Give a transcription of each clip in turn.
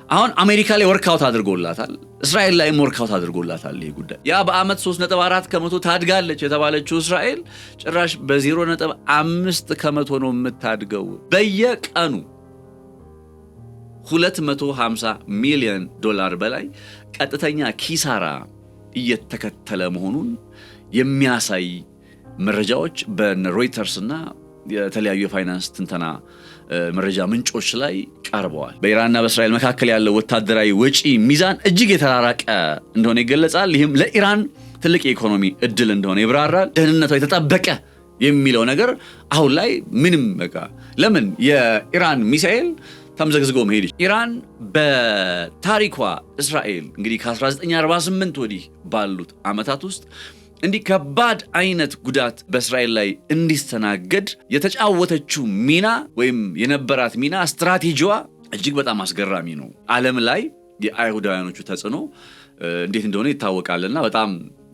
አሁን አሜሪካ ላይ ወርክአውት አድርጎላታል፣ እስራኤል ላይ ወርክአውት አድርጎላታል። ይሄ ጉዳይ ያ በአመት 3.4% ታድጋለች የተባለችው እስራኤል ጭራሽ በ0.5 ከመቶ ነው የምታድገው። በየቀኑ $250 ሚሊዮን በላይ ቀጥተኛ ኪሳራ እየተከተለ መሆኑን የሚያሳይ መረጃዎች በሮይተርስ እና የተለያዩ የፋይናንስ ትንተና መረጃ ምንጮች ላይ ቀርበዋል። በኢራንና በእስራኤል መካከል ያለው ወታደራዊ ወጪ ሚዛን እጅግ የተራራቀ እንደሆነ ይገለጻል። ይህም ለኢራን ትልቅ የኢኮኖሚ እድል እንደሆነ ይብራራል። ደህንነቷ የተጠበቀ የሚለው ነገር አሁን ላይ ምንም በቃ ለምን የኢራን ሚሳኤል ተምዘግዝጎ መሄድ ኢራን በታሪኳ እስራኤል እንግዲህ ከ1948 ወዲህ ባሉት ዓመታት ውስጥ እንዲህ ከባድ አይነት ጉዳት በእስራኤል ላይ እንዲስተናገድ የተጫወተችው ሚና ወይም የነበራት ሚና ስትራቴጂዋ እጅግ በጣም አስገራሚ ነው። ዓለም ላይ የአይሁዳውያኖቹ ተጽዕኖ እንዴት እንደሆነ ይታወቃልና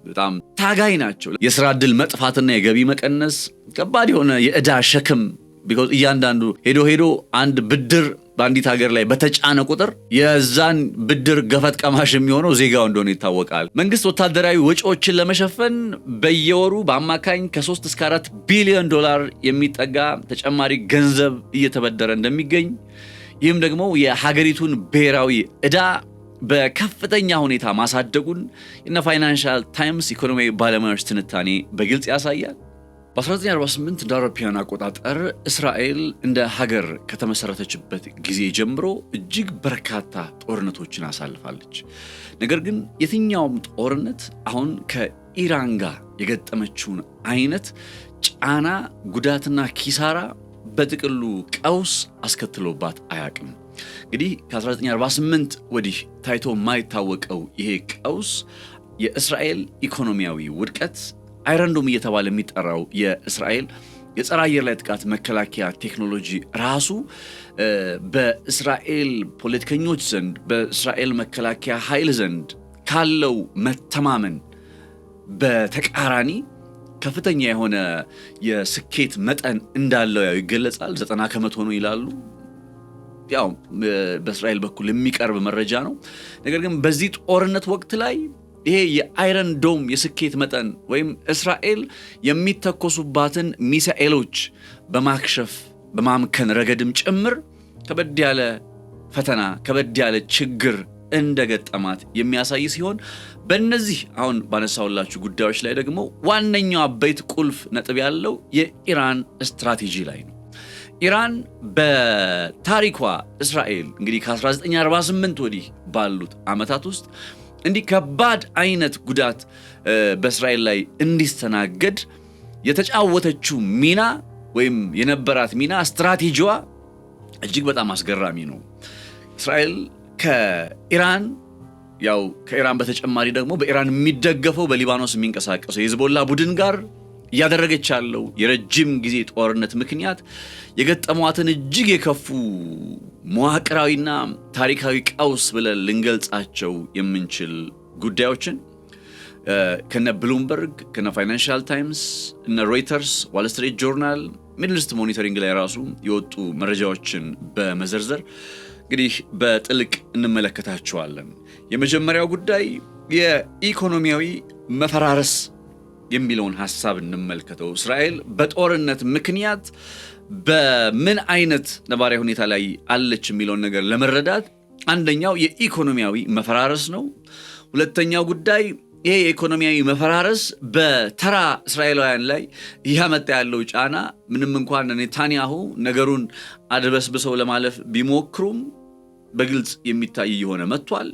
በጣም ታጋይ ናቸው። የሥራ ዕድል መጥፋትና የገቢ መቀነስ ከባድ የሆነ የዕዳ ሸክም ቢኮዝ እያንዳንዱ ሄዶ አንድ ብድር በአንዲት ሀገር ላይ በተጫነ ቁጥር የዛን ብድር ገፈት ቀማሽ የሚሆነው ዜጋው እንደሆነ ይታወቃል። መንግስት ወታደራዊ ወጪዎችን ለመሸፈን በየወሩ በአማካኝ ከ3 እስከ 4 ቢሊዮን ዶላር የሚጠጋ ተጨማሪ ገንዘብ እየተበደረ እንደሚገኝ ይህም ደግሞ የሀገሪቱን ብሔራዊ ዕዳ በከፍተኛ ሁኔታ ማሳደጉን የነ ፋይናንሻል ታይምስ ኢኮኖሚ ባለሙያዎች ትንታኔ በግልጽ ያሳያል። በ1948 እንደ አውሮፓውያን አቆጣጠር እስራኤል እንደ ሀገር ከተመሰረተችበት ጊዜ ጀምሮ እጅግ በርካታ ጦርነቶችን አሳልፋለች። ነገር ግን የትኛውም ጦርነት አሁን ከኢራን ጋር የገጠመችውን አይነት ጫና፣ ጉዳትና ኪሳራ በጥቅሉ ቀውስ አስከትሎባት አያውቅም። እንግዲህ ከ1948 ወዲህ ታይቶ የማይታወቀው ይሄ ቀውስ የእስራኤል ኢኮኖሚያዊ ውድቀት አይረንዶም እየተባለ የሚጠራው የእስራኤል የጸረ አየር ላይ ጥቃት መከላከያ ቴክኖሎጂ ራሱ በእስራኤል ፖለቲከኞች ዘንድ በእስራኤል መከላከያ ኃይል ዘንድ ካለው መተማመን በተቃራኒ ከፍተኛ የሆነ የስኬት መጠን እንዳለው ያው ይገለጻል። 90% ነው ይላሉ። ያው በእስራኤል በኩል የሚቀርብ መረጃ ነው። ነገር ግን በዚህ ጦርነት ወቅት ላይ ይሄ የአይረን ዶም የስኬት መጠን ወይም እስራኤል የሚተኮሱባትን ሚሳኤሎች በማክሸፍ በማምከን ረገድም ጭምር ከበድ ያለ ፈተና ከበድ ያለ ችግር እንደገጠማት የሚያሳይ ሲሆን በእነዚህ አሁን ባነሳውላችሁ ጉዳዮች ላይ ደግሞ ዋነኛው አበይት ቁልፍ ነጥብ ያለው የኢራን ስትራቴጂ ላይ ነው። ኢራን በታሪኳ እስራኤል እንግዲህ ከ1948 ወዲህ ባሉት ዓመታት ውስጥ እንዲህ ከባድ አይነት ጉዳት በእስራኤል ላይ እንዲስተናገድ የተጫወተችው ሚና ወይም የነበራት ሚና ስትራቴጂዋ እጅግ በጣም አስገራሚ ነው። እስራኤል ከኢራን በተጨማሪ ደግሞ በኢራን የሚደገፈው በሊባኖስ የሚንቀሳቀሰው የሂዝቦላ ቡድን ጋር እያደረገች ያለው የረጅም ጊዜ ጦርነት ምክንያት የገጠሟትን እጅግ የከፉ መዋቅራዊና ታሪካዊ ቀውስ ብለን ልንገልጻቸው የምንችል ጉዳዮችን ከነ ብሉምበርግ ከነ ፋይናንሻል ታይምስ እነ ሮይተርስ ዋል ስትሪት ጆርናል ሚድል ኢስት ሞኒተሪንግ ላይ ራሱ የወጡ መረጃዎችን በመዘርዘር እንግዲህ በጥልቅ እንመለከታቸዋለን። የመጀመሪያው ጉዳይ የኢኮኖሚያዊ መፈራረስ የሚለውን ሐሳብ እንመልከተው። እስራኤል በጦርነት ምክንያት በምን አይነት ነባራዊ ሁኔታ ላይ አለች የሚለውን ነገር ለመረዳት አንደኛው የኢኮኖሚያዊ መፈራረስ ነው። ሁለተኛው ጉዳይ ይሄ የኢኮኖሚያዊ መፈራረስ በተራ እስራኤላውያን ላይ ያመጣ ያለው ጫና ምንም እንኳን ኔታንያሁ ነገሩን አድበስብሰው ለማለፍ ቢሞክሩም በግልጽ የሚታይ የሆነ መጥቷል።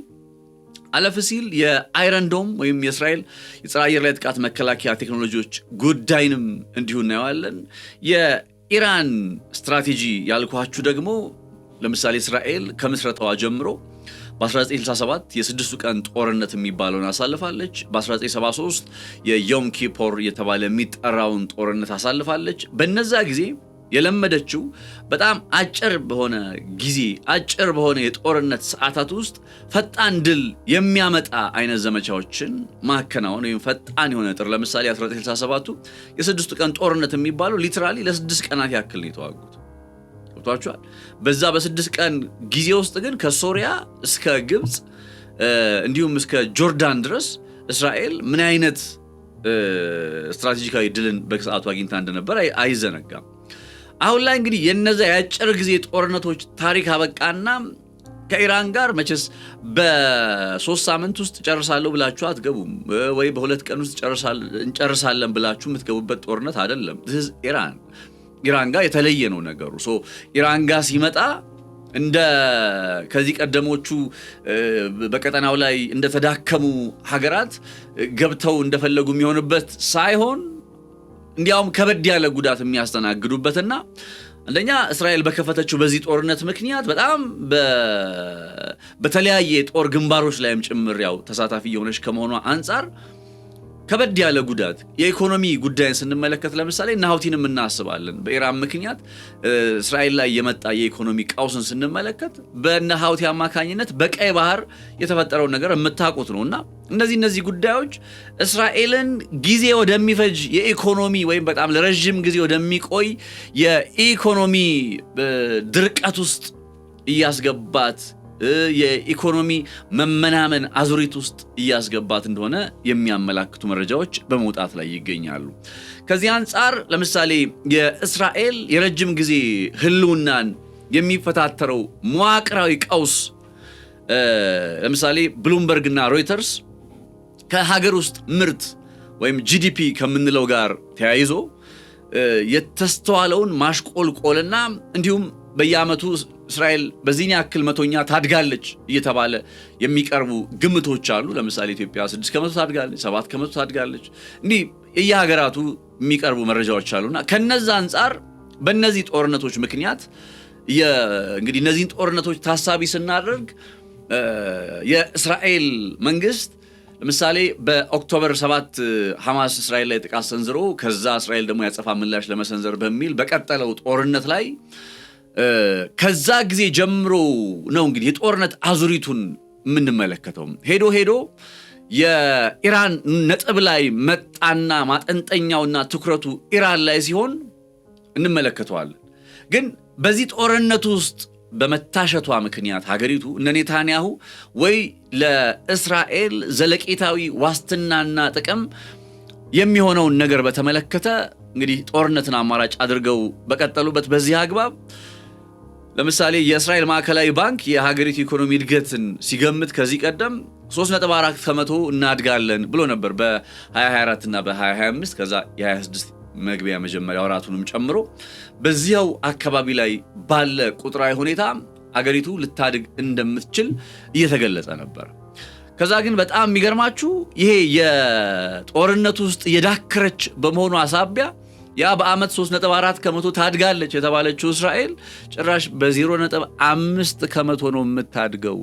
አለፍ ሲል የአይረን ዶም ወይም የእስራኤል የጸረ አየር ላይ ጥቃት መከላከያ ቴክኖሎጂዎች ጉዳይንም እንዲሁ እናየዋለን። የኢራን ስትራቴጂ ያልኳችሁ ደግሞ ለምሳሌ እስራኤል ከምስረታዋ ጀምሮ በ1967 የስድስቱ ቀን ጦርነት የሚባለውን አሳልፋለች። በ1973 የዮም ኪፖር የተባለ የሚጠራውን ጦርነት አሳልፋለች። በነዛ ጊዜ የለመደችው በጣም አጭር በሆነ ጊዜ አጭር በሆነ የጦርነት ሰዓታት ውስጥ ፈጣን ድል የሚያመጣ አይነት ዘመቻዎችን ማከናወን ወይም ፈጣን የሆነ ጥር ለምሳሌ 1967 የስድስቱ ቀን ጦርነት የሚባለው ሊትራሊ ለ6 ቀናት ያክል ነው የተዋጉት። ገብቷችኋል። በዛ በ6 ቀን ጊዜ ውስጥ ግን ከሶሪያ እስከ ግብፅ እንዲሁም እስከ ጆርዳን ድረስ እስራኤል ምን አይነት ስትራቴጂካዊ ድልን በሰዓቱ አግኝታ እንደነበር አይዘነጋም። አሁን ላይ እንግዲህ የነዛ የአጭር ጊዜ ጦርነቶች ታሪክ አበቃና ከኢራን ጋር መቼስ በ3 ሳምንት ውስጥ ጨርሳለሁ ብላችሁ አትገቡም፣ ወይ በ2 ቀን ውስጥ እንጨርሳለን ብላችሁ የምትገቡበት ጦርነት አይደለም። ኢራን ጋር የተለየ ነው ነገሩ። ኢራን ጋር ሲመጣ እንደ ከዚህ ቀደሞቹ በቀጠናው ላይ እንደተዳከሙ ሀገራት ገብተው እንደፈለጉ የሚሆንበት ሳይሆን እንዲያውም ከበድ ያለ ጉዳት የሚያስተናግዱበትና አንደኛ እስራኤል በከፈተችው በዚህ ጦርነት ምክንያት በጣም በተለያየ ጦር ግንባሮች ላይም ጭምር ያው ተሳታፊ የሆነች ከመሆኗ አንፃር ከበድ ያለ ጉዳት የኢኮኖሚ ጉዳይን ስንመለከት ለምሳሌ ናውቲንም እናስባለን። በኢራን ምክንያት እስራኤል ላይ የመጣ የኢኮኖሚ ቀውስን ስንመለከት በነሃውቲ አማካኝነት በቀይ ባህር የተፈጠረው ነገር የምታውቁት ነውና እነዚህ ጉዳዮች እስራኤልን ጊዜ ወደሚፈጅ የኢኮኖሚ ወይም በጣም ለረጅም ጊዜ ወደሚቆይ የኢኮኖሚ ድርቀት ውስጥ እያስገባት የኢኮኖሚ መመናመን አዙሪት ውስጥ እያስገባት እንደሆነ የሚያመላክቱ መረጃዎች በመውጣት ላይ ይገኛሉ። ከዚህ አንፃር ለምሳሌ የእስራኤል የረጅም ጊዜ ህልውናን የሚፈታተረው መዋቅራዊ ቀውስ ለምሳሌ ብሉምበርግና ሮይተርስ ከሀገር ውስጥ ምርት ወይም ጂዲፒ ከምንለው ጋር ተያይዞ የተስተዋለውን ማሽቆልቆልና እንዲሁም በየዓመቱ እስራኤል በዚህን ያክል መቶኛ ታድጋለች እየተባለ የሚቀርቡ ግምቶች አሉ። ለምሳሌ ኢትዮጵያ 6% ታድጋለች፣ 7% ታድጋለች። እንዲህ የየሀገራቱ የሚቀርቡ መረጃዎች አሉና ከነዛ አንፃር በእነዚህ ጦርነቶች ምክንያት እንግዲህ እነዚህን ጦርነቶች ታሳቢ ስናደርግ የእስራኤል መንግስት ለምሳሌ በኦክቶበር 7 ሐማስ እስራኤል ላይ ጥቃት ሰንዝሮ ከዛ እስራኤል ደግሞ ያጸፋ ምላሽ ለመሰንዘር በሚል በቀጠለው ጦርነት ላይ ከዛ ጊዜ ጀምሮ ነው እንግዲህ የጦርነት አዙሪቱን የምንመለከተው። ሄዶ የኢራን ነጥብ ላይ መጣና ማጠንጠኛውና ትኩረቱ ኢራን ላይ ሲሆን እንመለከተዋለን። ግን በዚህ ጦርነት ውስጥ በመታሸቷ ምክንያት ሀገሪቱ እነ ኔታንያሁ ወይ ለእስራኤል ዘለቄታዊ ዋስትናና ጥቅም የሚሆነውን ነገር በተመለከተ እንግዲህ ጦርነትን አማራጭ አድርገው በቀጠሉበት በዚህ አግባብ ለምሳሌ የእስራኤል ማዕከላዊ ባንክ የሀገሪቱ ኢኮኖሚ እድገትን ሲገምት ከዚህ ቀደም 3.4% እናድጋለን ብሎ ነበር በ2024 እና በ2025 ከዛ የ26 መግቢያ መጀመሪያ ወራቱንም ጨምሮ በዚያው አካባቢ ላይ ባለ ቁጥራዊ ሁኔታ አገሪቱ ልታድግ እንደምትችል እየተገለጸ ነበር። ከዛ ግን በጣም የሚገርማችሁ ይሄ የጦርነቱ ውስጥ የዳከረች በመሆኑ አሳቢያ ያ በአመት 3.4% ታድጋለች የተባለችው እስራኤል ጭራሽ በ0.5% ነው የምታድገው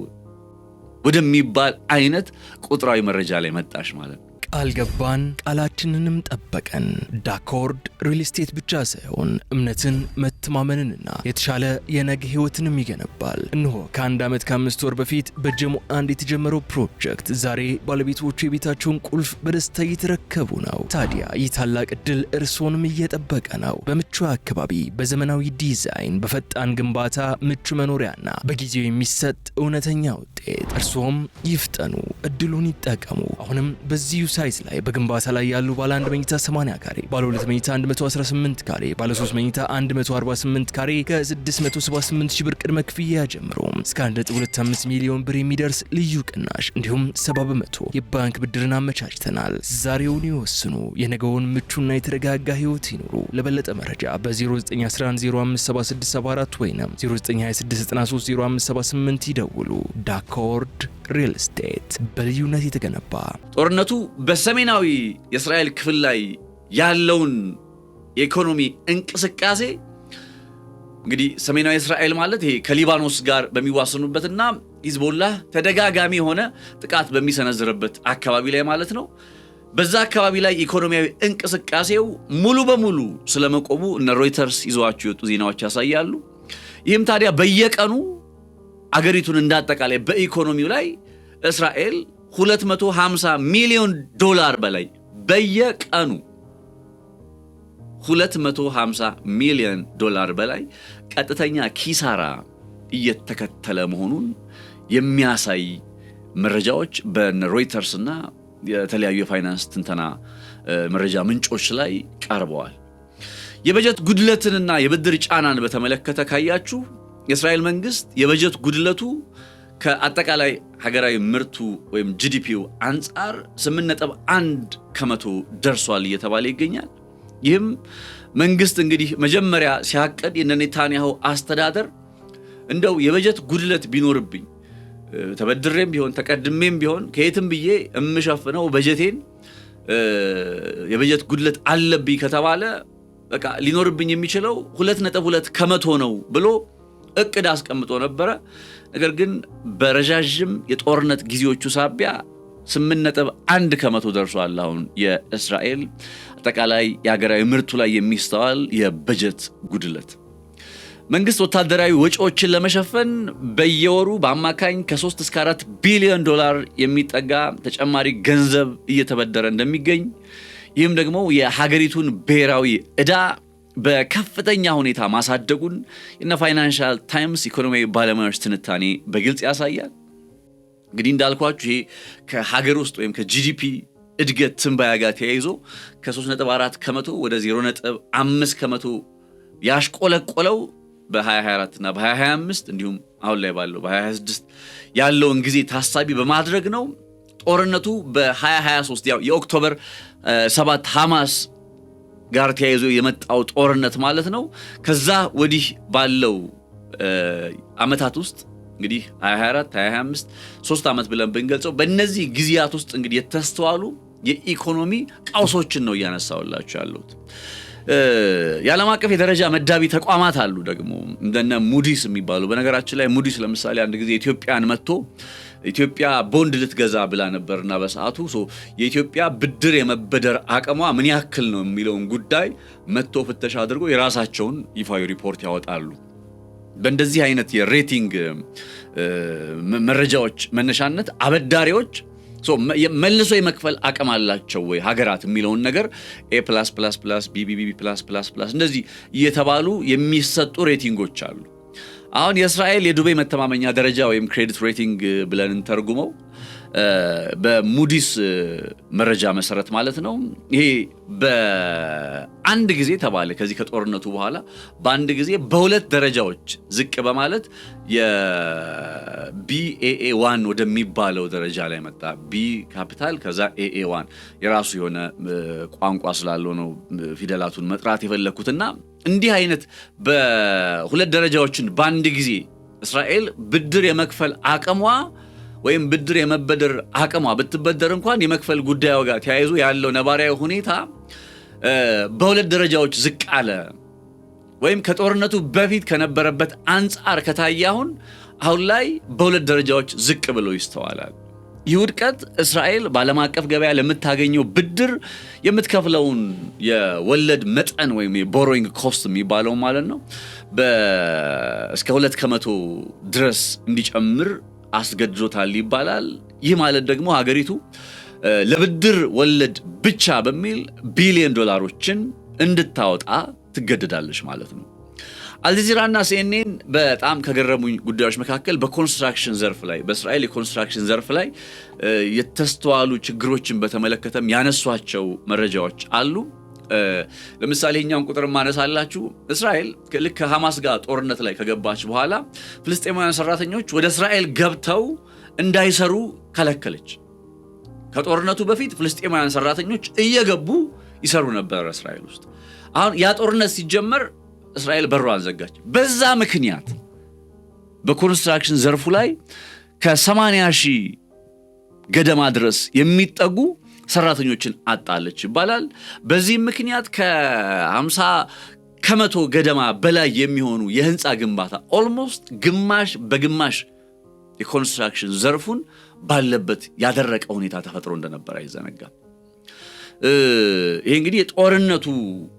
ወደሚባል አይነት ቁጥራዊ መረጃ ላይ መጣሽ ማለት ነው። ቃል ገባን፣ ቃላችንንም ጠበቀን። ዳኮርድ ሪል ስቴት ብቻ ሳይሆን እምነትን፣ መተማመንንና የተሻለ የነገ ህይወትንም ይገነባል። እንሆ ከ1 ዓመት ከ5 ወር በፊት በጀሞ 1 የተጀመረው ፕሮጀክት ዛሬ ባለቤቶቹ የቤታቸውን ቁልፍ በደስታ እየተረከቡ ነው። ታዲያ ይህ ታላቅ ዕድል እርስዎንም እየጠበቀ ነው። በምቹ አካባቢ፣ በዘመናዊ ዲዛይን፣ በፈጣን ግንባታ፣ ምቹ መኖሪያና በጊዜው የሚሰጥ እውነተኛ ውጤት። እርስዎም ይፍጠኑ፣ እድሉን ይጠቀሙ። አሁንም በዚሁ ሳይት ላይ በግንባታ ላይ ያሉ ባለ 1 መኝታ 80 ካሬ፣ ባለ 2 መኝታ 118 ካሬ፣ ባለ 3 መኝታ 148 ካሬ ከ678 ሺህ ብር ቅድመ ክፍያ ጀምሮ እስከ 1.25 ሚሊዮን ብር የሚደርስ ልዩ ቅናሽ እንዲሁም 70% የባንክ ብድርን አመቻችተናል። ዛሬውን ይወስኑ፣ የነገውን ምቹና የተረጋጋ ህይወት ይኑሩ። ለበለጠ መረጃ በ0911057674 ወይም 0926930578 ይደውሉ። ዳኮርድ ሪል ስቴት በልዩነት የተገነባ። ጦርነቱ በሰሜናዊ የእስራኤል ክፍል ላይ ያለውን የኢኮኖሚ እንቅስቃሴ እንግዲህ ሰሜናዊ እስራኤል ማለት ይሄ ከሊባኖስ ጋር በሚዋሰኑበትና ሂዝቦላህ ተደጋጋሚ የሆነ ጥቃት በሚሰነዝርበት አካባቢ ላይ ማለት ነው። በዛ አካባቢ ላይ ኢኮኖሚያዊ እንቅስቃሴው ሙሉ በሙሉ ስለመቆሙ እነ ሮይተርስ ይዘዋቸው የወጡ ዜናዎች ያሳያሉ። ይህም ታዲያ በየቀኑ አገሪቱን እንዳጠቃላይ በኢኮኖሚው ላይ እስራኤል $250 ሚሊዮን በላይ በየቀኑ $250 ሚሊዮን በላይ ቀጥተኛ ኪሳራ እየተከተለ መሆኑን የሚያሳይ መረጃዎች በሮይተርስ እና የተለያዩ የፋይናንስ ትንተና መረጃ ምንጮች ላይ ቀርበዋል። የበጀት ጉድለትንና የብድር ጫናን በተመለከተ ካያችሁ የእስራኤል መንግስት የበጀት ጉድለቱ ከአጠቃላይ ሀገራዊ ምርቱ ወይም ጂዲፒው አንጻር 8.1% ደርሷል እየተባለ ይገኛል። ይህም መንግስት እንግዲህ መጀመሪያ ሲያቀድ የኔታንያሁ አስተዳደር እንደው የበጀት ጉድለት ቢኖርብኝ ተበድሬም ቢሆን ተቀድሜም ቢሆን ከየትም ብዬ እምሸፍነው በጀቴን የበጀት ጉድለት አለብኝ ከተባለ በቃ ሊኖርብኝ የሚችለው 2.2% ነው ብሎ እቅድ አስቀምጦ ነበረ። ነገር ግን በረጃጅም የጦርነት ጊዜዎቹ ሳቢያ 8.1% ደርሷል። አሁን የእስራኤል አጠቃላይ የሀገራዊ ምርቱ ላይ የሚስተዋል የበጀት ጉድለት መንግስት ወታደራዊ ወጪዎችን ለመሸፈን በየወሩ በአማካኝ ከ3 እስከ 4 ቢሊዮን ዶላር የሚጠጋ ተጨማሪ ገንዘብ እየተበደረ እንደሚገኝ ይህም ደግሞ የሀገሪቱን ብሔራዊ ዕዳ በከፍተኛ ሁኔታ ማሳደጉን የነ ፋይናንሻል ታይምስ ኢኮኖሚ ባለሙያዎች ትንታኔ በግልጽ ያሳያል። እንግዲህ እንዳልኳችሁ ይሄ ከሀገር ውስጥ ወይም ከጂዲፒ እድገት ትንበያ ጋር ተያይዞ ከ3.4% ወደ 0.5% ያሽቆለቆለው በ2024 እና በ2025 እንዲሁም አሁን ላይ ባለው በ2026 ያለውን ጊዜ ታሳቢ በማድረግ ነው። ጦርነቱ በ2023 ያው የኦክቶበር 7 ሐማስ ጋር ተያይዞ የመጣው ጦርነት ማለት ነው። ከዛ ወዲህ ባለው አመታት ውስጥ እንግዲህ 2024 2025 3 አመት ብለን ብንገልጸው በእነዚህ ጊዜያት ውስጥ እንግዲህ የተስተዋሉ የኢኮኖሚ ቀውሶችን ነው እያነሳውላችሁ ያለሁት። የዓለም አቀፍ የደረጃ መዳቢ ተቋማት አሉ ደግሞ እንደነ ሙዲስ የሚባሉ። በነገራችን ላይ ሙዲስ ለምሳሌ አንድ ጊዜ ኢትዮጵያን መጥቶ ኢትዮጵያ ቦንድ ልትገዛ ብላ ነበርና በሰዓቱ የኢትዮጵያ ብድር የመበደር አቅሟ ምን ያክል ነው የሚለውን ጉዳይ መጥቶ ፍተሻ አድርጎ የራሳቸውን ይፋዊ ሪፖርት ያወጣሉ። በእንደዚህ አይነት የሬቲንግ መረጃዎች መነሻነት አበዳሪዎች መልሶ የመክፈል አቅም አላቸው ወይ ሀገራት የሚለውን ነገር A+++፣ BBB+++ እንደዚህ እየተባሉ የሚሰጡ ሬቲንጎች አሉ። አሁን የእስራኤል የዱቤ መተማመኛ ደረጃ ወይም ክሬዲት ሬቲንግ ብለን እንተርጉመው በሙዲስ መረጃ መሰረት ማለት ነው። ይሄ በአንድ ጊዜ ተባለ ከዚህ ከጦርነቱ በኋላ በአንድ ጊዜ በሁለት ደረጃዎች ዝቅ በማለት የBAA1 ወደሚባለው ደረጃ ላይ መጣ። B ካፒታል ከዛ AA1 የራሱ የሆነ ቋንቋ ስላለው ነው ፊደላቱን መጥራት የፈለኩትና እንዲህ አይነት በሁለት ደረጃዎችን በአንድ ጊዜ እስራኤል ብድር የመክፈል አቅሟ ወይም ብድር የመበደር አቅሟ ብትበደር እንኳን የመክፈል ጉዳዩ ጋር ተያይዞ ያለው ነባራዊ ሁኔታ በሁለት ደረጃዎች ዝቅ አለ። ወይም ከጦርነቱ በፊት ከነበረበት አንጻር ከታየ አሁን ላይ በሁለት ደረጃዎች ዝቅ ብሎ ይስተዋላል። ይህ ውድቀት እስራኤል በዓለም አቀፍ ገበያ ለምታገኘው ብድር የምትከፍለውን የወለድ መጠን ወይም የቦሮዊንግ ኮስት የሚባለው ማለት ነው እስከ 2% ድረስ እንዲጨምር አስገድዶታል ይባላል። ይህ ማለት ደግሞ ሀገሪቱ ለብድር ወለድ ብቻ በሚል ቢሊዮን ዶላሮችን እንድታወጣ ትገደዳለች ማለት ነው። አልጀዚራና ሲኤንኤን በጣም ከገረሙኝ ጉዳዮች መካከል በኮንስትራክሽን ዘርፍ ላይ በእስራኤል የኮንስትራክሽን ዘርፍ ላይ የተስተዋሉ ችግሮችን በተመለከተም ያነሷቸው መረጃዎች አሉ። ለምሳሌ እኛውን ቁጥር ማነሳላችሁ እስራኤል ልክ ከሐማስ ጋር ጦርነት ላይ ከገባች በኋላ ፍልስጤማውያን ሰራተኞች ወደ እስራኤል ገብተው እንዳይሰሩ ከለከለች። ከጦርነቱ በፊት ፍልስጤማውያን ሰራተኞች እየገቡ ይሰሩ ነበር እስራኤል ውስጥ። አሁን ያ ጦርነት ሲጀመር እስራኤል በሯን ዘጋች። በዛ ምክንያት በኮንስትራክሽን ዘርፉ ላይ ከ80,000 ገደማ ድረስ የሚጠጉ ሰራተኞችን አጣለች ይባላል። በዚህ ምክንያት ከ50% ገደማ በላይ የሚሆኑ የህንፃ ግንባታ ኦልሞስት ግማሽ በግማሽ የኮንስትራክሽን ዘርፉን ባለበት ያደረቀ ሁኔታ ተፈጥሮ እንደነበር አይዘነጋም። ይሄ እንግዲህ የጦርነቱ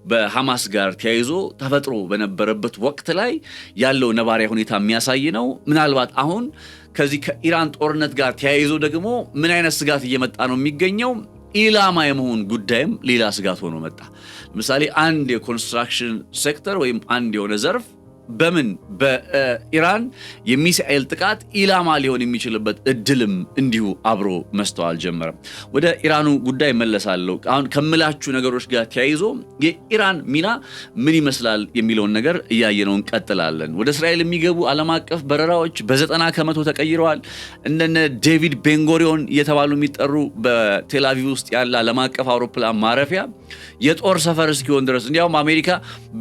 በሐማስ ጋር ተያይዞ ተፈጥሮ በነበረበት ወቅት ላይ ያለው ነባራዊ ሁኔታ የሚያሳይ ነው። ምናልባት አሁን ከዚህ ከኢራን ጦርነት ጋር ተያይዞ ደግሞ ምን አይነት ስጋት እየመጣ ነው የሚገኘው? ኢላማ የመሆን ጉዳይም ሌላ ስጋት ሆኖ መጣ። ለምሳሌ አንድ የኮንስትራክሽን ሴክተር ወይም አንድ የሆነ ዘርፍ በምን በኢራን የሚሳኤል ጥቃት ኢላማ ሊሆን የሚችልበት እድልም እንዲሁ አብሮ መስተዋል ጀመረ። ወደ ኢራኑ ጉዳይ መለሳለሁ። አሁን ከምላችሁ ነገሮች ጋር ተያይዞ የኢራን ሚና ምን ይመስላል የሚለውን ነገር እያየነው እንቀጥላለን። ወደ እስራኤል የሚገቡ ዓለም አቀፍ በረራዎች በ90 ከመቶ ተቀይረዋል። እንደነ ዴቪድ ቤንጎሪዮን እየተባሉ የሚጠሩ በቴል አቪቭ ውስጥ ያለ ዓለም አቀፍ አውሮፕላን ማረፊያ የጦር ሰፈር እስኪሆን ድረስ እንዲያውም አሜሪካ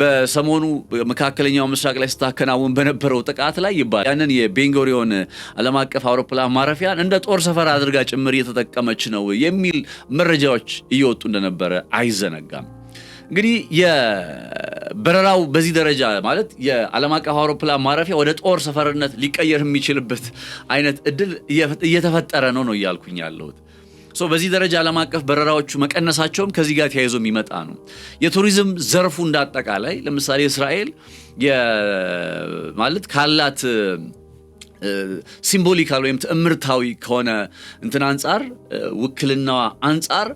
በሰሞኑ መካከለኛው ምስራቅ ላይ ስታከናውን በነበረው ጥቃት ላይ ይባላል ያንን የቤንጎሪዮን ዓለም አቀፍ አውሮፕላን ማረፊያን እንደ ጦር ሰፈር አድርጋ ጭምር እየተጠቀመች ነው የሚል መረጃዎች እየወጡ እንደነበረ አይዘነጋም። እንግዲህ የበረራው በዚህ ደረጃ ማለት የዓለም አቀፍ አውሮፕላን ማረፊያ ወደ ጦር ሰፈርነት ሊቀየር የሚችልበት አይነት እድል እየተፈጠረ ነው እያልኩኝ ያለሁት። በዚህ ደረጃ ዓለም አቀፍ በረራዎቹ መቀነሳቸውም ከዚህ ጋር ተያይዞ የሚመጣ ነው። የቱሪዝም ዘርፉ እንዳጠቃላይ ለምሳሌ እስራኤል ማለት ካላት ሲምቦሊካል ወይም ትዕምርታዊ ከሆነ እንትን አንጻር ውክልናዋ አንጻር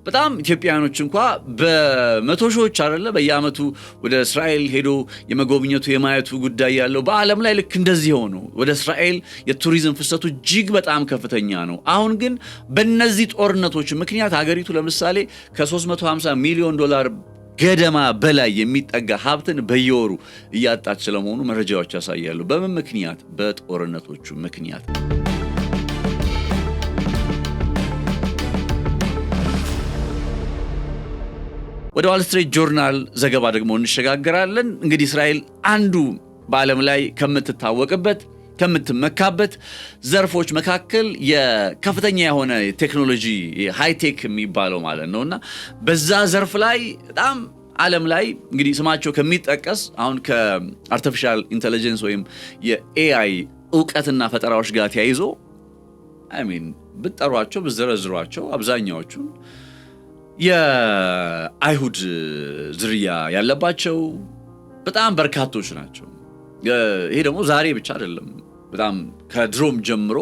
በጣም ኢትዮጵያውያኖች እንኳን በመቶ ሺዎች አይደለ በየዓመቱ ወደ እስራኤል ሄዶ የመጎብኘቱ የማየቱ ጉዳይ ያለው በዓለም ላይ ልክ እንደዚህ ሆኖ ወደ እስራኤል የቱሪዝም ፍሰቱ እጅግ በጣም ከፍተኛ ነው። አሁን ግን በእነዚህ ጦርነቶች ምክንያት ሀገሪቱ ለምሳሌ ከ350 ሚሊዮን ዶላር ገደማ በላይ የሚጠጋ ሀብትን በየወሩ እያጣች ስለመሆኑ መረጃዎች ያሳያሉ። በምን ምክንያት? በጦርነቶቹ ምክንያት። ወደ ዋል ስትሪት ጆርናል ዘገባ ደግሞ እንሸጋገራለን። እንግዲህ እስራኤል አንዱ በዓለም ላይ ከምትታወቅበት ከምትመካበት ዘርፎች መካከል የከፍተኛ የሆነ ቴክኖሎጂ ሃይቴክ የሚባለው ማለት ነውና በዛ ዘርፍ ላይ በጣም ዓለም ላይ እንግዲህ ስማቸው ከሚጠቀስ አሁን ከአርቲፊሻል ኢንተለጀንስ ወይም የኤአይ ዕውቀትና ፈጠራዎች ጋር ተያይዞ ብትጠሯቸው ብትዘረዝሯቸው አብዛኛዎቹ የአይሁድ ዝርያ ያለባቸው በጣም በርካቶች ናቸው። ይሄ ደግሞ ዛሬ ብቻ አይደለም፣ በጣም ከድሮም ጀምሮ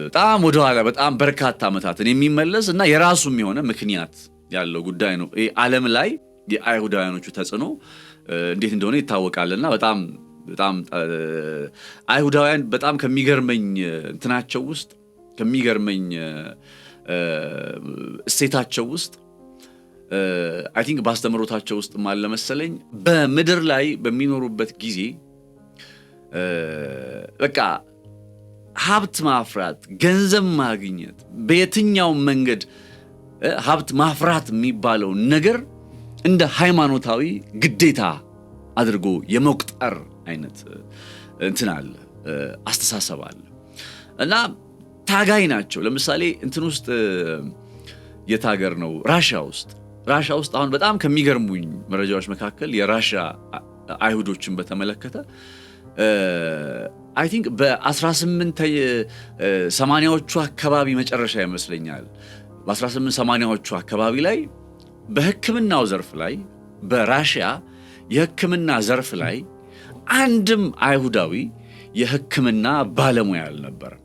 በጣም ወደ ኋላ በጣም በርካታ ዓመታትን የሚመለስ እና የራሱም የሆነ ምክንያት ያለው ጉዳይ ነው። ይሄ ዓለም ላይ የአይሁዳውያኖቹ ተጽዕኖ እንዴት እንደሆነ ይታወቃልና በጣም አይሁዳውያን በጣም ከሚገርመኝ እንትናቸው ውስጥ ከሚገርመኝ እሴታቸው ውስጥ አይ ቲንክ ባስተምሮታቸው ውስጥ ማለ መሰለኝ በምድር ላይ በሚኖሩበት ጊዜ በቃ ሀብት ማፍራት ገንዘብ ማግኘት በየትኛው መንገድ ሀብት ማፍራት የሚባለው ነገር እንደ ሃይማኖታዊ ግዴታ አድርጎ የመቁጠር አይነት እንትን አለ አስተሳሰብ አለ እና ታጋይ ናቸው። ለምሳሌ እንትን ውስጥ የታገር ነው ራሻ ውስጥ አሁን በጣም ከሚገርሙኝ መረጃዎች መካከል የራሻ አይሁዶችን በተመለከተ አይ ቲንክ በ1880ዎቹ አካባቢ መጨረሻ ይመስለኛል በ1880ዎቹ አካባቢ ላይ በሕክምናው ዘርፍ ላይ በራሽያ የሕክምና ዘርፍ ላይ አንድም አይሁዳዊ የሕክምና ባለሙያ አልነበረም።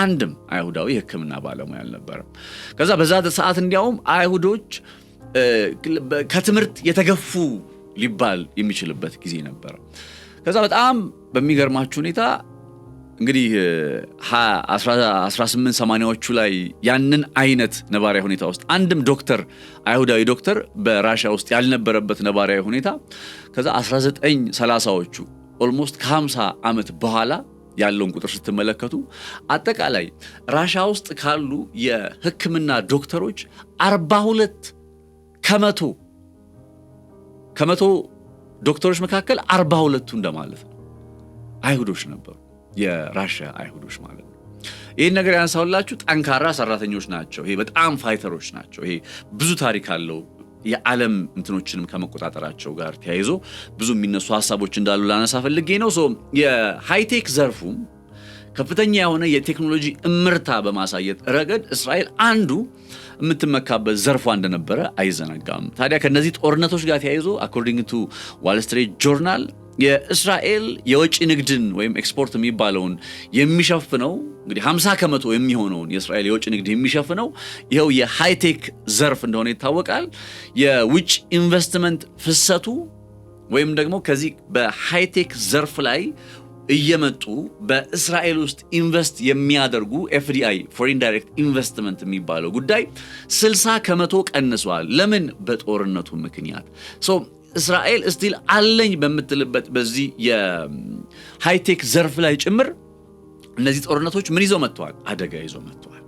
አንድም አይሁዳዊ የሕክምና ባለሙያ አልነበረም። ከዛ በዛ ሰዓት እንዲያውም አይሁዶች ከትምህርት የተገፉ ሊባል የሚችልበት ጊዜ ነበር። ከዛ በጣም በሚገርማችሁ ሁኔታ እንግዲህ 1880ዎቹ ላይ ያንን አይነት ነባራዊ ሁኔታ ውስጥ አንድም ዶክተር አይሁዳዊ ዶክተር በራሻ ውስጥ ያልነበረበት ነባራዊ ሁኔታ ከዛ 1930ዎቹ ኦልሞስት ከ50 ዓመት በኋላ ያለውን ቁጥር ስትመለከቱ አጠቃላይ ራሻ ውስጥ ካሉ የሕክምና ዶክተሮች 42 ከመቶ ዶክተሮች መካከል 42ቱ እንደማለት ነው አይሁዶች ነበሩ። የራሽያ አይሁዶች ማለት ነው። ይህን ነገር ያነሳውላችሁ ጠንካራ ሰራተኞች ናቸው። ይሄ በጣም ፋይተሮች ናቸው። ይሄ ብዙ ታሪክ አለው። የዓለም እንትኖችንም ከመቆጣጠራቸው ጋር ተያይዞ ብዙ የሚነሱ ሐሳቦች እንዳሉ ላነሳ ፈልጌ ነው። የሃይቴክ ዘርፉም ከፍተኛ የሆነ የቴክኖሎጂ እምርታ በማሳየት ረገድ እስራኤል አንዱ የምትመካበት ዘርፏ እንደነበረ አይዘነጋም። ታዲያ ከነዚህ ጦርነቶች ጋር ተያይዞ አኮርዲንግ ቱ ዋል ስትሪት ጆርናል የእስራኤል የወጪ ንግድን ወይም ኤክስፖርት የሚባለውን የሚሸፍነው እንግዲህ 50% የሚሆነውን የእስራኤል የወጪ ንግድ የሚሸፍነው ይሄው የሃይቴክ ዘርፍ እንደሆነ ይታወቃል። የውጭ ኢንቨስትመንት ፍሰቱ ወይም ደግሞ ከዚህ በሃይቴክ ዘርፍ ላይ እየመጡ በእስራኤል ውስጥ ኢንቨስት የሚያደርጉ ኤፍዲአይ ፎሬን ዳይሬክት ኢንቨስትመንት የሚባለው ጉዳይ 60% ቀንሷል። ለምን? በጦርነቱ ምክንያት። እስራኤል ስቲል አለኝ በምትልበት በዚህ የሃይቴክ ዘርፍ ላይ ጭምር እነዚህ ጦርነቶች ምን ይዘው መጥተዋል? አደጋ ይዘው መጥተዋል።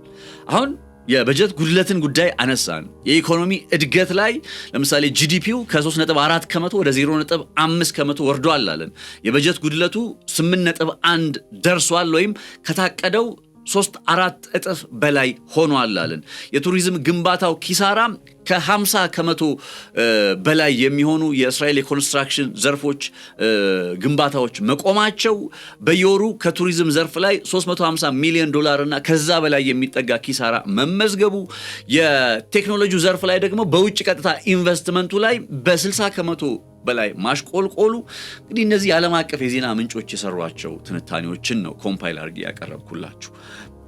አሁን የበጀት ጉድለትን ጉዳይ አነሳን። የኢኮኖሚ እድገት ላይ ለምሳሌ ጂዲፒው ከ3.4% ወደ 0.5% ወርዷል አለን። የበጀት ጉድለቱ 8.1 ደርሷል ወይም ከታቀደው 3-4 እጥፍ በላይ ሆኗል አለን። የቱሪዝም ግንባታው ኪሳራ ከ50% በላይ የሚሆኑ የእስራኤል የኮንስትራክሽን ዘርፎች ግንባታዎች መቆማቸው፣ በየወሩ ከቱሪዝም ዘርፍ ላይ $350 ሚሊዮን እና ከዛ በላይ የሚጠጋ ኪሳራ መመዝገቡ፣ የቴክኖሎጂው ዘርፍ ላይ ደግሞ በውጭ ቀጥታ ኢንቨስትመንቱ ላይ በ60% በላይ ማሽቆልቆሉ። እንግዲህ እነዚህ የዓለም አቀፍ የዜና ምንጮች የሰሯቸው ትንታኔዎችን ነው ኮምፓይል አድርጌ ያቀረብኩላችሁ።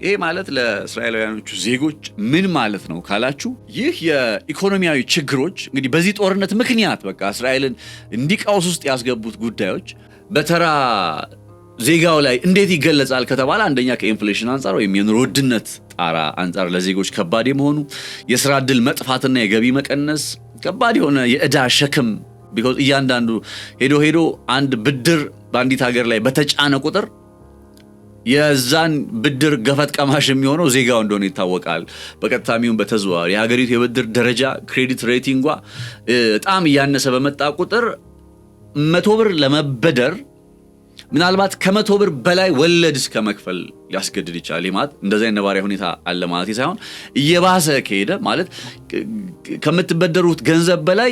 ይሄ ማለት ለእስራኤላውያኖቹ ዜጎች ምን ማለት ነው ካላችሁ፣ ይህ የኢኮኖሚያዊ ችግሮች እንግዲህ በዚህ ጦርነት ምክንያት በቃ እስራኤልን እንዲቀውስ ውስጥ ያስገቡት ጉዳዮች በተራ ዜጋው ላይ እንዴት ይገለጻል ከተባለ፣ አንደኛ ከኢንፍሌሽን አንጻር ወይም የኑሮ ውድነት ጣራ አንጻር ለዜጎች ከባድ የመሆኑ፣ የስራ ዕድል መጥፋትና የገቢ መቀነስ፣ ከባድ የሆነ የዕዳ ሸክም ቢኮዝ እያንዳንዱ ሄዶ አንድ ብድር በአንዲት ሀገር ላይ በተጫነ ቁጥር የዛን ብድር ገፈት ቀማሽ የሚሆነው ዜጋው እንደሆነ ይታወቃል። በቀጥታም ይሁን በተዘዋዋሪ የሀገሪቱ የብድር ደረጃ ክሬዲት ሬቲንጓ በጣም እያነሰ በመጣ ቁጥር 100 ብር ለመበደር ምናልባት ከ100 ብር በላይ ወለድ እስከ መክፈል ሊያስገድድ ይችላል። ማለት እንደዚህ ነባራዊ ሁኔታ አለ ማለት ሳይሆን እየባሰ ከሄደ ማለት ከምትበደሩት ገንዘብ በላይ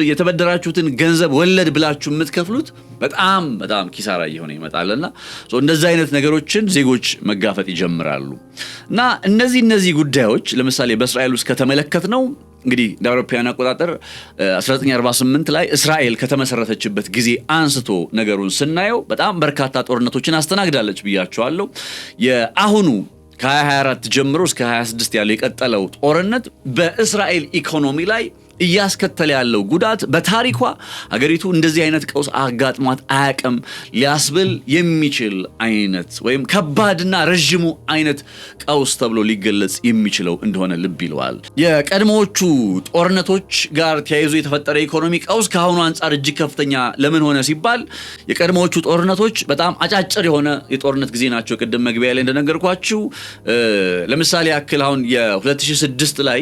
የተበደራችሁትን ገንዘብ ወለድ ብላችሁ የምትከፍሉት በጣም ኪሳራ እየሆነ ይመጣልና እንደዚህ አይነት ነገሮችን ዜጎች መጋፈጥ ይጀምራሉ። እና እነዚህ ጉዳዮች ለምሳሌ በእስራኤል ውስጥ ከተመለከትነው እንግዲህ እንደ አውሮፓውያን አቆጣጠር 1948 ላይ እስራኤል ከተመሰረተችበት ጊዜ አንስቶ ነገሩን ስናየው በጣም በርካታ ጦርነቶችን አስተናግዳለች ብያቸዋለሁ። የአሁኑ ከ2024 ጀምሮ እስከ 26 ያለው የቀጠለው ጦርነት በእስራኤል ኢኮኖሚ ላይ እያስከተለ ያለው ጉዳት በታሪኳ ሀገሪቱ እንደዚህ አይነት ቀውስ አጋጥሟት አያውቅም ሊያስብል የሚችል አይነት ወይም ከባድና ረጅሙ አይነት ቀውስ ተብሎ ሊገለጽ የሚችለው እንደሆነ ልብ ይለዋል። የቀድሞዎቹ ጦርነቶች ጋር ተያይዞ የተፈጠረ ኢኮኖሚ ቀውስ ከአሁኑ አንጻር እጅግ ከፍተኛ ለምን ሆነ ሲባል የቀድሞዎቹ ጦርነቶች በጣም አጫጭር የሆነ የጦርነት ጊዜ ናቸው። ቅድም መግቢያ ላይ እንደነገርኳችሁ ለምሳሌ ያክል አሁን የ2006 ላይ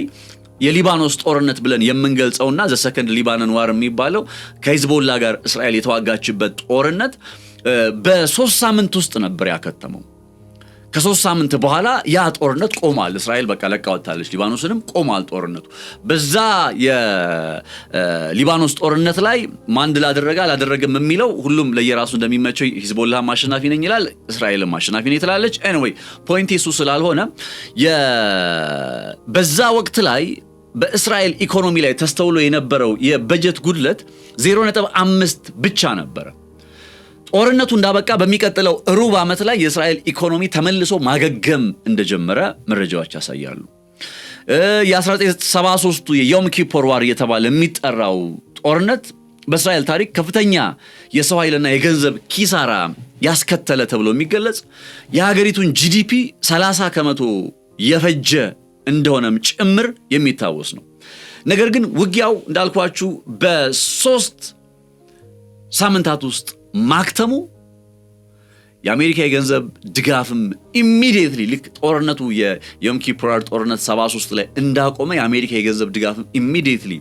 የሊባኖስ ጦርነት ብለን የምንገልጸውና ዘ ሰከንድ ሊባኖን ዋር የሚባለው ከሂዝቦላ ጋር እስራኤል የተዋጋችበት ጦርነት በ3 ሳምንት ውስጥ ነበር ያከተመው። ከ3 ሳምንት በኋላ ያ ጦርነት ቆሟል። እስራኤል በቃ ለቃ ወጣለች። ሊባኖስንም ቆሟል ጦርነቱ። በዛ የሊባኖስ ጦርነት ላይ ማን ድል አደረገ አላደረገም የሚለው ሁሉም ለየራሱ እንደሚመቸው ሂዝቦላ ማሸናፊ ነኝ ይላል፣ እስራኤልም ማሸናፊ ነኝ ትላለች። ኤኒዌይ ፖይንት እሱ ስላልሆነ በዛ ወቅት ላይ በእስራኤል ኢኮኖሚ ላይ ተስተውሎ የነበረው የበጀት ጉድለት 0.5 ብቻ ነበረ። ጦርነቱ እንዳበቃ በሚቀጥለው ሩብ ዓመት ላይ የእስራኤል ኢኮኖሚ ተመልሶ ማገገም እንደጀመረ መረጃዎች ያሳያሉ። የ1973ቱ የዮም ኪፖር ዋር እየተባለ የሚጠራው ጦርነት በእስራኤል ታሪክ ከፍተኛ የሰው ኃይልና የገንዘብ ኪሳራ ያስከተለ ተብሎ የሚገለጽ የሀገሪቱን ጂዲፒ 30% የፈጀ እንደሆነም ጭምር የሚታወስ ነው። ነገር ግን ውጊያው እንዳልኳችሁ በ3 ሳምንታት ውስጥ ማክተሙ የአሜሪካ የገንዘብ ድጋፍም ኢሚዲየትሊ ልክ ጦርነቱ የዮም ኪፑር ጦርነት 73 ላይ እንዳቆመ የአሜሪካ የገንዘብ ድጋፍም ኢሚዲየትሊ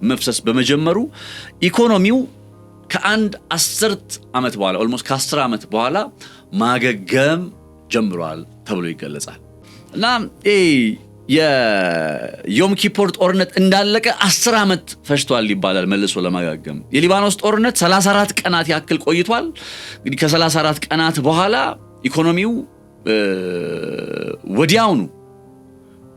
መፍሰስ በመጀመሩ ኢኮኖሚው ከአንድ 10 ዓመት በኋላ ኦልሞስት ከ10 ዓመት በኋላ ማገገም ጀምሯል ተብሎ ይገለጻል። እና የዮም ኪፑር ጦርነት እንዳለቀ 10 ዓመት ፈጅቷል ይባላል መልሶ ለማጋገም። የሊባኖስ ጦርነት 34 ቀናት ያክል ቆይቷል። እንግዲህ ከ34 ቀናት በኋላ ኢኮኖሚው ወዲያውኑ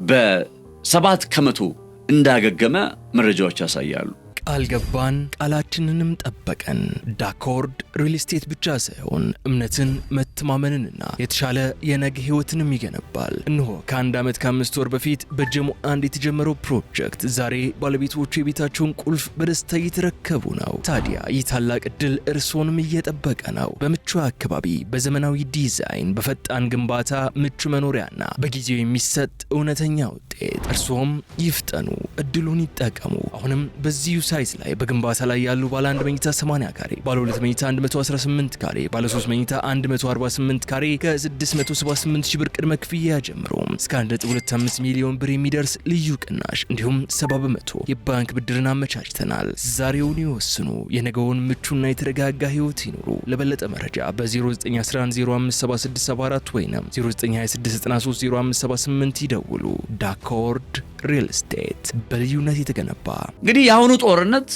በ7% እንዳገገመ መረጃዎች ያሳያሉ። ቃል ገባን ቃላችን ቃላችንንም ጠበቀን። ዳኮርድ ሪል ስቴት ብቻ ሳይሆን እምነትን መተማመንንና የተሻለ የነገ ህይወትንም ይገነባል። እንሆ ከአንድ ዓመት ከ5 ወር በፊት በጀሞ አንድ የተጀመረው ፕሮጀክት ዛሬ ባለቤቶቹ የቤታቸውን ቁልፍ በደስታ እየተረከቡ ነው። ታዲያ ይህ ታላቅ ዕድል እርስዎንም እየጠበቀ ነው። በምቹ አካባቢ በዘመናዊ ዲዛይን በፈጣን ግንባታ ምቹ መኖሪያና በጊዜው የሚሰጥ እውነተኛ ውጤት። እርስዎም ይፍጠኑ፣ እድሉን ይጠቀሙ። አሁንም በዚሁ ሳይት ላይ በግንባታ ላይ ያሉ ባለ 1 መኝታ 80 ካሬ፣ ባለ 2 መኝታ 118 ካሬ፣ ባለ 3 መኝታ 148 ካሬ ከ678 ሺህ ብር ቅድመ ክፍያ ጀምሮ እስከ 1.25 ሚሊዮን ብር የሚደርስ ልዩ ቅናሽ እንዲሁም 70% የባንክ ብድርን አመቻችተናል። ዛሬውን ይወስኑ፣ የነገውን ምቹና የተረጋጋ ህይወት ይኑሩ። ለበለጠ መረጃ በ0911057674 ወይም 0926930578 ይደውሉ። ዳኮርድ ሪል ስቴት በልዩነት የተገነባ። እንግዲህ የአሁኑ ጦርነት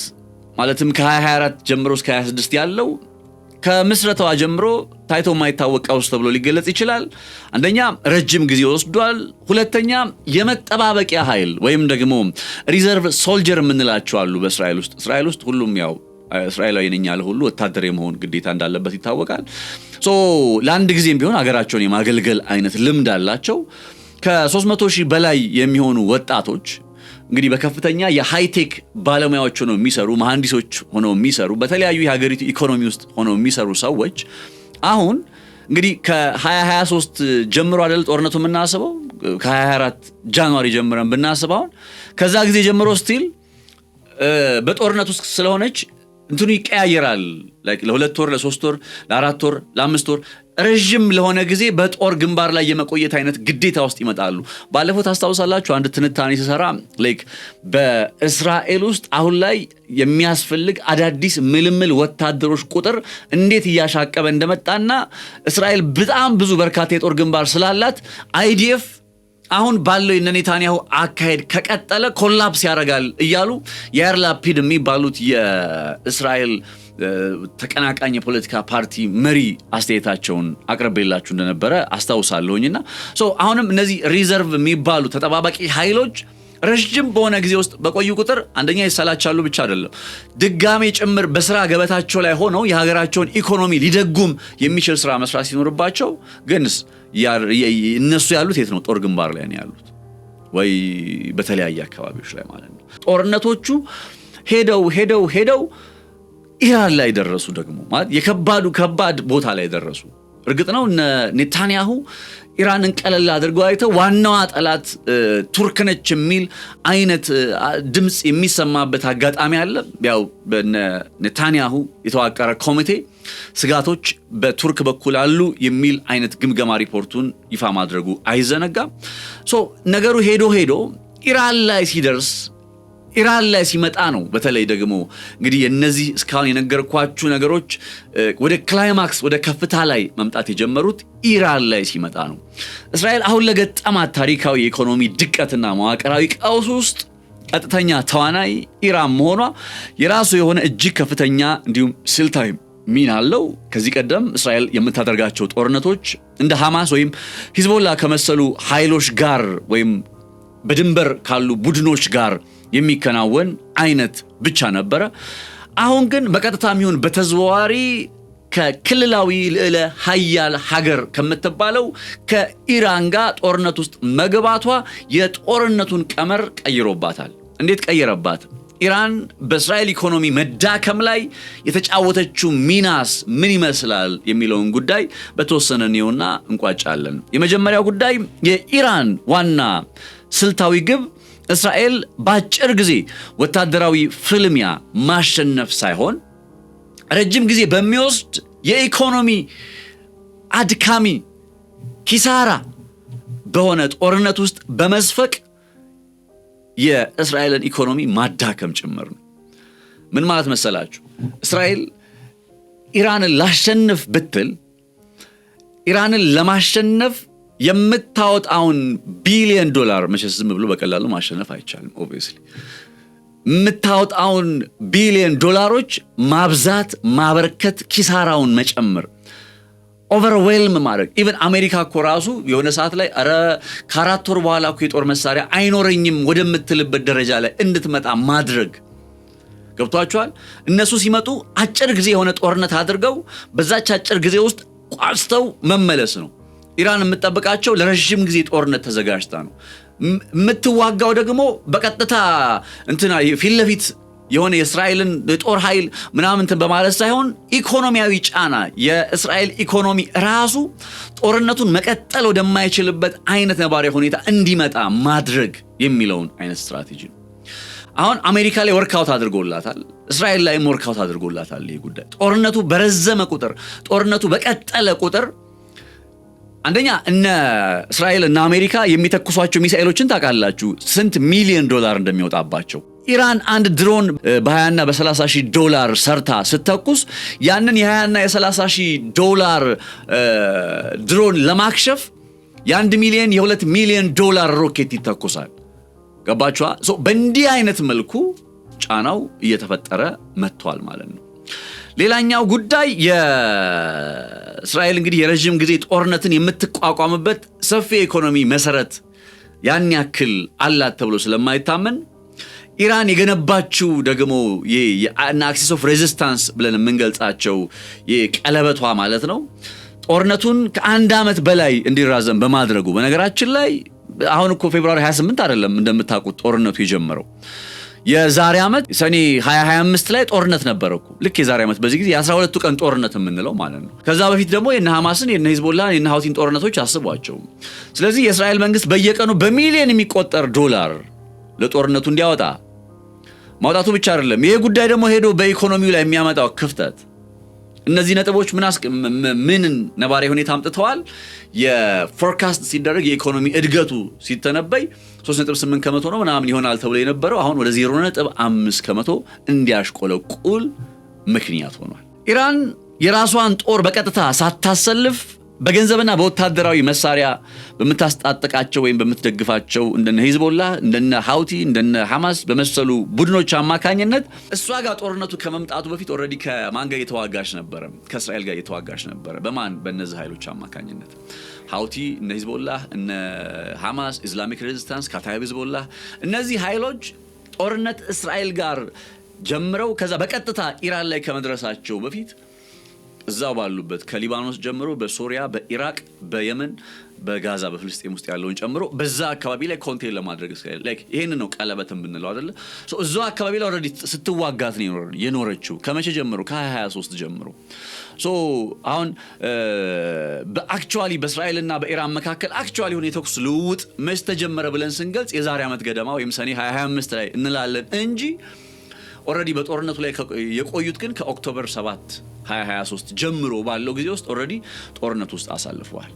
ማለትም ከ2024 ጀምሮ እስከ 26 ያለው ከምስረታዋ ጀምሮ ታይቶ የማይታወቅ ቀውስ ተብሎ ሊገለጽ ይችላል። አንደኛ ረጅም ጊዜ ወስዷል። ሁለተኛ የመጠባበቂያ ኃይል ወይም ደግሞ ሪዘርቭ ሶልጀር የምንላቸው አሉ በእስራኤል ውስጥ ሁሉም ያው እስራኤላዊ ነኝ ያለ ሁሉ ወታደር የመሆን ግዴታ እንዳለበት ይታወቃል። ለአንድ ጊዜም ቢሆን ሀገራቸውን የማገልገል አይነት ልምድ አላቸው። ከ300 ሺህ በላይ የሚሆኑ ወጣቶች እንግዲህ በከፍተኛ የሃይቴክ ባለሙያዎች ሆነው የሚሰሩ መሐንዲሶች ሆነው የሚሰሩ በተለያዩ የሀገሪቱ ኢኮኖሚ ውስጥ ሆነው የሚሰሩ ሰዎች አሁን እንግዲህ ከ2023 ጀምሮ አይደል ጦርነቱ የምናስበው ከ2024 ጃንዋሪ ጀምረን ብናስበው ከዛ ጊዜ ጀምሮ ስቲል በጦርነቱ ስለሆነች እንትኑ ይቀያየራል። ለ2 ወር ለ3 ወር ለ4 ወር ለ5 ወር ረጅም ለሆነ ጊዜ በጦር ግንባር ላይ የመቆየት አይነት ግዴታ ውስጥ ይመጣሉ። ባለፈው ታስታውሳላችሁ አንድ ትንታኔ ሲሰራ በእስራኤል ውስጥ አሁን ላይ የሚያስፈልግ አዳዲስ ምልምል ወታደሮች ቁጥር እንዴት እያሻቀበ እንደመጣና እስራኤል በጣም ብዙ በርካታ የጦር ግንባር ስላላት አይዲኤፍ አሁን ባለው የኔታንያሁ አካሄድ ከቀጠለ ኮላፕስ ያደርጋል እያሉ ያር ላፒድ የሚባሉት የእስራኤል ተቀናቃኝ የፖለቲካ ፓርቲ መሪ አስተያየታቸውን አቅርቤላችሁ እንደነበረ አስታውሳለሁኝና አሁንም እነዚህ ሪዘርቭ የሚባሉ ተጠባባቂ ኃይሎች ረጅም በሆነ ጊዜ ውስጥ በቆዩ ቁጥር አንደኛ ይሰላቻሉ ብቻ አይደለም ድጋሜ ጭምር በስራ ገበታቸው ላይ ሆነው የሀገራቸውን ኢኮኖሚ ሊደጉም የሚችል ስራ መስራት ሲኖርባቸው ግንስ እነሱ ያሉት የት ነው? ጦር ግንባር ላይ ነው ያሉት ወይ በተለያየ አካባቢዎች ላይ ማለት ነው። ጦርነቶቹ ሄደው ኢራን ላይ ደረሱ። ደግሞ ማለት ከባድ ቦታ ላይ ደረሱ። እርግጥ ነው ኔታንያሁ ኢራንን ቀለል አድርገው አይተው ዋናዋ ጠላት ቱርክ ነች የሚል አይነት ድምጽ የሚሰማበት አጋጣሚ አለ። ያው በኔታንያሁ የተዋቀረ ኮሚቴ ስጋቶች በቱርክ በኩል አሉ የሚል አይነት ግምገማ ሪፖርቱን ይፋ ማድረጉ አይዘነጋም። ነገሩ ሄዶ ኢራን ላይ ሲደርስ ኢራን ላይ ሲመጣ ነው በተለይ ደግሞ እንግዲህ እነዚህ እስካሁን የነገርኳችሁ ነገሮች ወደ ክላይማክስ ወደ ከፍታ ላይ መምጣት የጀመሩት ኢራን ላይ ሲመጣ ነው። እስራኤል አሁን ለገጠማት ታሪካዊ የኢኮኖሚ ድቀትና መዋቅራዊ ቀውስ ውስጥ ቀጥተኛ ተዋናይ ኢራን መሆኗ የራሱ የሆነ እጅግ ከፍተኛ እንዲሁም ስልታዊ ሚና አለው። ከዚህ ቀደም እስራኤል የምታደርጋቸው ጦርነቶች እንደ ሐማስ ወይም ሂዝቦላ ከመሰሉ ኃይሎች ጋር ወይም በድንበር ካሉ ቡድኖች ጋር የሚከናወን አይነት ብቻ ነበረ። አሁን ግን በቀጥታም ይሁን በተዘዋዋሪ ከክልላዊ ልዕለ ኃያል ሀገር ከምትባለው ከኢራን ጋር ጦርነት ውስጥ መግባቷ የጦርነቱን ቀመር ቀይሮባታል። እንዴት ቀየረባት? ኢራን በእስራኤል ኢኮኖሚ መዳከም ላይ የተጫወተችው ሚናስ ምን ይመስላል የሚለውን ጉዳይ በተወሰነ ነውና እንቋጫለን። የመጀመሪያው ጉዳይ የኢራን ዋና ስልታዊ ግብ እስራኤል በአጭር ጊዜ ወታደራዊ ፍልሚያ ማሸነፍ ሳይሆን ረጅም ጊዜ በሚወስድ የኢኮኖሚ አድካሚ ኪሳራ በሆነ ጦርነት ውስጥ በመስፈቅ የእስራኤልን ኢኮኖሚ ማዳከም ጭምር ነው። ምን ማለት መሰላችሁ? እስራኤል ኢራንን ላሸንፍ ብትል ኢራንን ለማሸነፍ የምታወጣውን ቢሊዮን ዶላር መቼስ ዝም ብሎ በቀላሉ ማሸነፍ አይቻልም። ኦብቪየስሊ የምታወጣውን ቢሊዮን ዶላሮች ማብዛት፣ ማበርከት፣ ኪሳራውን መጨመር፣ ኦቨርዌልም ማድረግ። ኢቨን አሜሪካ እኮ ራሱ የሆነ ሰዓት ላይ ከ4 ወር በኋላ እኮ የጦር መሳሪያ አይኖረኝም ወደምትልበት ደረጃ ላይ እንድትመጣ ማድረግ ገብቷቸዋል። እነሱ ሲመጡ አጭር ጊዜ የሆነ ጦርነት አድርገው በዛች አጭር ጊዜ ውስጥ ቋጭተው መመለስ ነው። ኢራን የምትጠብቃቸው ለረጅም ጊዜ ጦርነት ተዘጋጅታ ነው። የምትዋጋው ደግሞ በቀጥታ ፊት ለፊት የሆነ የእስራኤልን የጦር ኃይል ምናምን በማለት ሳይሆን ኢኮኖሚያዊ ጫና የእስራኤል ኢኮኖሚ ራሱ ጦርነቱን መቀጠል ወደማይችልበት አይነት ነባራዊ ሁኔታ እንዲመጣ ማድረግ የሚለውን አይነት ስትራቴጂ ነው። አሁን አሜሪካ ላይ ወርክአውት አድርጎላታል፣ እስራኤል ላይም ወርክአውት አድርጎላታል። ይሄ ጉዳይ ጦርነቱ በረዘመ ቁጥር ጦርነቱ በቀጠለ ቁጥር አንደኛ እነ እስራኤል እና አሜሪካ የሚተኩሷቸው ሚሳኤሎችን ታውቃላችሁ ስንት ሚሊዮን ዶላር እንደሚወጣባቸው። ኢራን አንድ ድሮን በ20 እና በ30 ሺህ ዶላር ሰርታ ስተኩስ ያንን የ20 እና የ30 ሺህ ዶላር ድሮን ለማክሸፍ የ1 ሚሊዮን የ2 ሚሊዮን ዶላር ሮኬት ይተኩሳል። ገባችኋ? በእንዲህ አይነት መልኩ ጫናው እየተፈጠረ መጥቷል ማለት ነው። ሌላኛው ጉዳይ የእስራኤል እንግዲህ የረጅም ጊዜ ጦርነትን የምትቋቋምበት ሰፊ ኢኮኖሚ መሰረት ያን ያክል አላት ተብሎ ስለማይታመን ኢራን የገነባችው ደግሞ የአክሲስ ኦፍ ሬዚስታንስ ብለን የምንገልጻቸው የቀለበቷ ማለት ነው ጦርነቱን ከአንድ ዓመት በላይ እንዲራዘም በማድረጉ በነገራችን ላይ አሁን እኮ ፌብሩዋሪ 28 አይደለም እንደምታውቁት ጦርነቱ የጀመረው የዛሬ ዓመት ሰኔ 2025 ላይ ጦርነት ነበረኩ። ልክ የዛሬ ዓመት በዚህ ጊዜ የ12 ቀን ጦርነት የምንለው ማለት ነው። ከዛ በፊት ደግሞ የነ ሐማስን የነ ሂዝቦላን የነ ሀውቲን ጦርነቶች አስቧቸው። ስለዚህ የእስራኤል መንግስት በየቀኑ በሚሊዮን የሚቆጠር ዶላር ለጦርነቱ እንዲያወጣ ማውጣቱ ብቻ አይደለም፣ ይሄ ጉዳይ ደግሞ ሄዶ በኢኮኖሚው ላይ የሚያመጣው ክፍተት እነዚህ ነጥቦች ምን ነባራዊ ሁኔታ አምጥተዋል። የፎርካስት ሲደረግ የኢኮኖሚ እድገቱ ሲተነበይ 3.8% ነው ምናምን ይሆናል ተብሎ የነበረው አሁን ወደ 0.5% እንዲያሽቆለቁል ምክንያት ሆኗል። ኢራን የራሷን ጦር በቀጥታ ሳታሰልፍ በገንዘብና በወታደራዊ መሳሪያ በመታስጣጣቃቸው ወይም በመትደግፋቸው እንደነ ሂዝቦላ እንደነ ሀውቲ እንደነ ሐማስ በመሰሉ ቡድኖች አማካኝነት እሷ ጋር ጦርነቱ ከመምጣቱ በፊት ኦሬዲ ከማን ጋር የተዋጋሽ ነበር? ከእስራኤል ጋር የተዋጋሽ ነበር። በማን? በእነዚህ ኃይሎች አማካኝነት ሀውቲ እነ ሂዝቦላ እነ ሐማስ ኢስላሚክ ሬዚስታንስ ካታይብ ሂዝቦላ እነዚህ ኃይሎች ጦርነት እስራኤል ጋር ጀምረው ከዛ በቀጥታ ኢራን ላይ ከመድረሳቸው በፊት እዛው ባሉበት ከሊባኖስ ጀምሮ በሶሪያ በኢራቅ በየመን በጋዛ በፍልስጤም ውስጥ ያለውን ጨምሮ በዛ አካባቢ ላይ ኮንቴን ለማድረግ ላይክ ይሄን ነው ቀለበትን ብንለው አይደለ ሶ እዛው አካባቢ ላይ ኦሬዲ ስትዋጋት ነው የኖረችው ከመቼ ጀምሮ ከ2023 ጀምሮ ሶ አሁን በአክቹአሊ በእስራኤልና በኢራን መካከል አክቹአሊ ሆነ የተኩስ ልውውጥ መች ተጀመረ ብለን ስንገልጽ የዛሬ ዓመት ገደማ ወይም ሰኔ 2025 ላይ እንላለን እንጂ ኦሬዲ በጦርነቱ ላይ የቆዩት ግን ከኦክቶበር 7 2023 ጀምሮ ባለው ጊዜ ውስጥ ኦሬዲ ጦርነት ውስጥ አሳልፈዋል።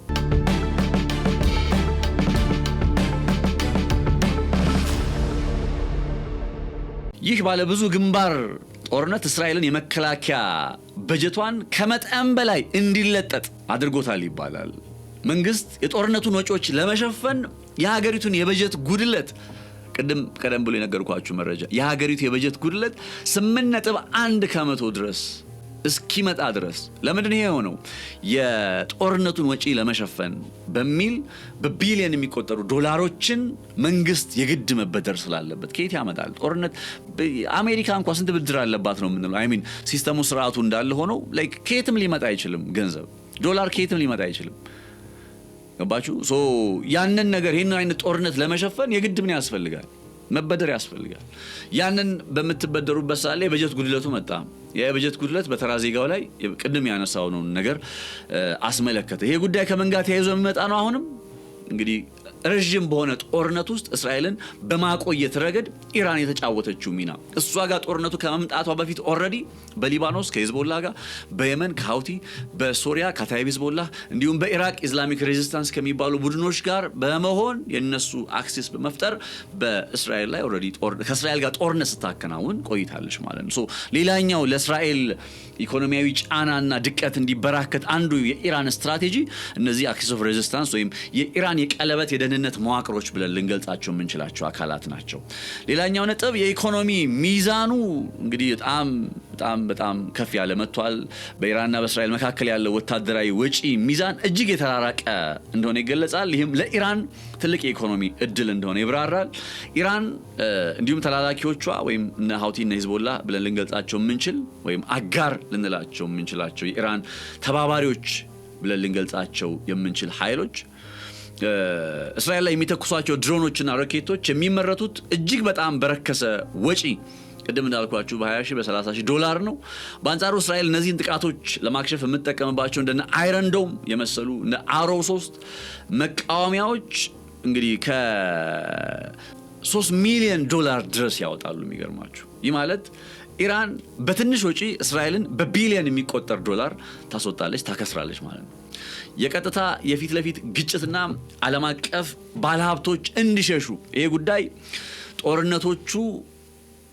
ይህ ባለ ብዙ ግንባር ጦርነት እስራኤልን የመከላከያ በጀቷን ከመጠን በላይ እንዲለጠጥ አድርጎታል ይባላል። መንግስት የጦርነቱን ወጪዎች ለመሸፈን የሀገሪቱን የበጀት ጉድለት ቀደም ብሎ የነገርኳችሁ መረጃ የሀገሪቱ የበጀት ጉድለት 8.1% ድረስ እስኪመጣ ድረስ ለምንድን ይሄ ሆነው የጦርነቱን ወጪ ለመሸፈን በሚል በቢሊዮን የሚቆጠሩ ዶላሮችን መንግስት የግድ መበደር ስላለበት ከየት ያመጣል? ጦርነት አሜሪካ እንኳን ስንት ብድር አለባት ነው የምንለው። አይ ሚን ሲስተሙ ስርዓቱ እንዳለ ሆኖ ላይክ ከየትም ሊመጣ አይችልም። ገንዘብ ዶላር ከየትም ሊመጣ አይችልም። ገባችሁ? ሶ ያንን ነገር ይሄን አይነት ጦርነት ለመሸፈን የግድ ምን ያስፈልጋል? መበደር ያስፈልጋል። ያንን በመትበደሩበት ሰዓት ላይ በጀት ጉድለቱ መጣ። የበጀት ጉድለት በተራ ዜጋው ላይ ቅድም ያነሳው ነው ነገር አስመለከተ። ይሄ ጉዳይ ከምን ጋር ተያይዞ የሚመጣ ነው? አሁንም እንግዲህ ረጅም በሆነ ጦርነት ውስጥ እስራኤልን በማቆየት ረገድ ኢራን የተጫወተችው ሚና እሷ ጋር ጦርነቱ ከመምጣቷ በፊት ኦሬዲ በሊባኖስ ከሂዝቦላ ጋር በየመን ከሀውቲ በሶሪያ ካታይብ ሂዝቦላ እንዲሁም በኢራቅ ኢስላሚክ ሬዚስታንስ ከሚባሉ ቡድኖች ጋር በመሆን የነሱ አክሴስ በመፍጠር በእስራኤል ላይ ኦሬዲ ከእስራኤል ጋር ጦርነት ስታከናውን ቆይታለች ማለት ነው። ሶ ሌላኛው ለእስራኤል ኢኮኖሚያዊ ጫናና ድቀት እንዲበራከት አንዱ የኢራን ስትራቴጂ እነዚህ አክሲስ ኦፍ ሬዚስታንስ ወይም የኢራን የቀለበት የደህንነት መዋቅሮች ብለን ልንገልጻቸው የምንችላቸው አካላት ናቸው። ሌላኛው ነጥብ የኢኮኖሚ ሚዛኑ እንግዲህ በጣም ከፍ ያለ መጥቷል። በኢራንና በእስራኤል መካከል ያለው ወታደራዊ ወጪ ሚዛን እጅግ የተራራቀ እንደሆነ ይገለጻል። ይህም ለኢራን ትልቅ የኢኮኖሚ እድል እንደሆነ ይብራራል። ኢራን እንዲሁም ተላላኪዎቿ ወይም እነ ሀውቲ እና ሂዝቦላ ብለን ልንገልጻቸው የምንችል ወይም አጋር ልንላቸው የምንችላቸው የኢራን ተባባሪዎች ብለን ልንገልጻቸው የምንችል ኃይሎች እስራኤል ላይ የሚተኩሷቸው ድሮኖችና ሮኬቶች የሚመረቱት እጅግ በጣም በረከሰ ወጪ ቅድም እንዳልኳችሁ በ$20,000 በ$30,000 ነው። በአንጻሩ እስራኤል እነዚህን ጥቃቶች ለማክሸፍ የምትጠቀምባቸው እንደነ አይረን ዶም የመሰሉ እነ አሮ 3 መቃወሚያዎች እንግዲህ $3 ሚሊዮን ድረስ ያወጣሉ። የሚገርማችሁ ይህ ማለት ኢራን በትንሽ ወጪ እስራኤልን በቢሊዮን የሚቆጠር ዶላር ታስወጣለች፣ ታከስራለች ማለት ነው። የቀጥታ የፊት ለፊት ግጭትና ዓለም አቀፍ ባለሀብቶች እንዲሸሹ ይሄ ጉዳይ ጦርነቶቹ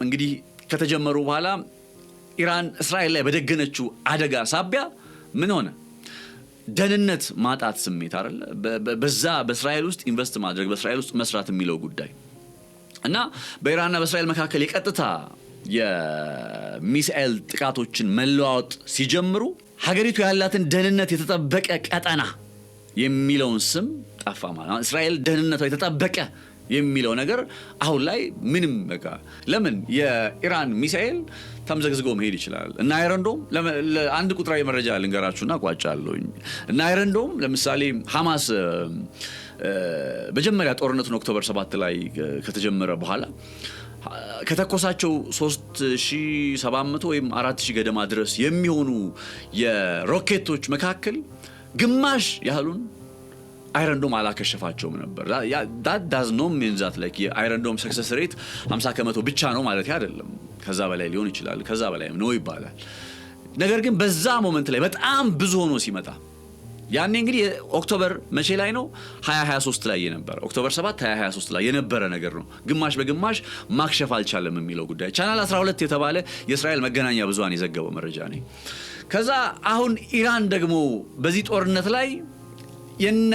እንግዲህ ከተጀመሩ በኋላ ኢራን እስራኤል ላይ በደገነችው አደጋ ሳቢያ ምን ሆነ? ደህንነት ማጣት ስሜት አይደለ? በዛ በእስራኤል ውስጥ ኢንቨስት ማድረግ በእስራኤል ውስጥ መስራት የሚለው ጉዳይ እና በኢራንና በእስራኤል መካከል የቀጥታ የሚሳኤል ጥቃቶችን መለዋወጥ ሲጀምሩ ሀገሪቱ ያላትን ደህንነት የተጠበቀ ቀጠና የሚለውን ስም ጠፋ ማለት ነው። እስራኤል ደህንነቷ የተጠበቀ የሚለው ነገር አሁን ላይ ምንም በቃ ለምን የኢራን ሚሳኤል ተምዘግዝጎ መሄድ ይችላል እና አይረንዶም አንድ ቁጥራዊ መረጃ ልንገራችሁና ቋጫለሁኝ እና አይረንዶም ለምሳሌ ሐማስ መጀመሪያ ጦርነቱን ኦክቶበር 7 ላይ ከተጀመረ በኋላ ከተኮሳቸው 3700 ወይም 4000 ገደማ ድረስ የሚሆኑ የሮኬቶች መካከል ግማሽ ያህሉን አይረንዶም አላከሸፋቸውም ነበር። that does not mean that like የአይረንዶም ሰክሰስ ሬት 50% ብቻ ነው ማለት አይደለም። ከዛ በላይ ሊሆን ይችላል፣ ከዛ በላይ ነው ይባላል። ነገር ግን በዛ ሞመንት ላይ በጣም ብዙ ሆኖ ሲመጣ ያኔ እንግዲህ ኦክቶበር መቼ ላይ ነው 2023 ላይ የነበረ ኦክቶበር 7 2023 ላይ የነበረ ነገር ነው። ግማሽ በግማሽ ማክሸፍ አልቻለም የሚለው ጉዳይ ቻናል 12 የተባለ የእስራኤል መገናኛ ብዙሃን የዘገበው መረጃ ነው። ከዛ አሁን ኢራን ደግሞ በዚህ ጦርነት ላይ የነ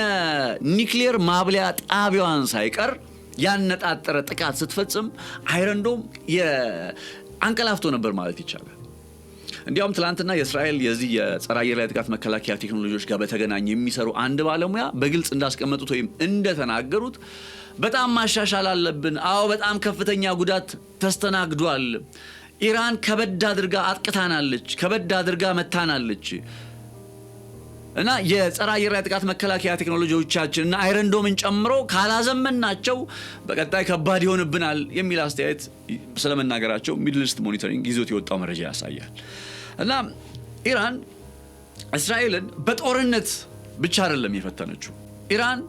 ኒውክሊየር ማብለያ ጣቢያዋን ሳይቀር ያነጣጠረ ጥቃት ስትፈጽም አይረንዶም አንቀላፍቶ ነበር ማለት ይቻላል። እንዲያውም ትላንትና የእስራኤል የዚህ የጸረ አየር ላይ ጥቃት መከላከያ ቴክኖሎጂዎች ጋር በተገናኘ የሚሰሩ አንድ ባለሙያ በግልጽ እንዳስቀመጡት ወይም እንደተናገሩት በጣም ማሻሻል አለብን። አዎ በጣም ከፍተኛ ጉዳት ተስተናግዷል። ኢራን ከበድ አድርጋ አጥቅታናለች፣ ከበድ አድርጋ መታናለች እና የጸረ አየር ላይ ጥቃት መከላከያ ቴክኖሎጂዎቻችን እና አይረንዶምን ጨምሮ ካላዘመናቸው በቀጣይ ከባድ ይሆንብናል የሚል አስተያየት ስለመናገራቸው ሚድል ኢስት ሞኒተሪንግ ይዞት የወጣው መረጃ ያሳያል። እና ኢራን እስራኤልን በጦርነት ብቻ አይደለም የፈተነችው። ኢራን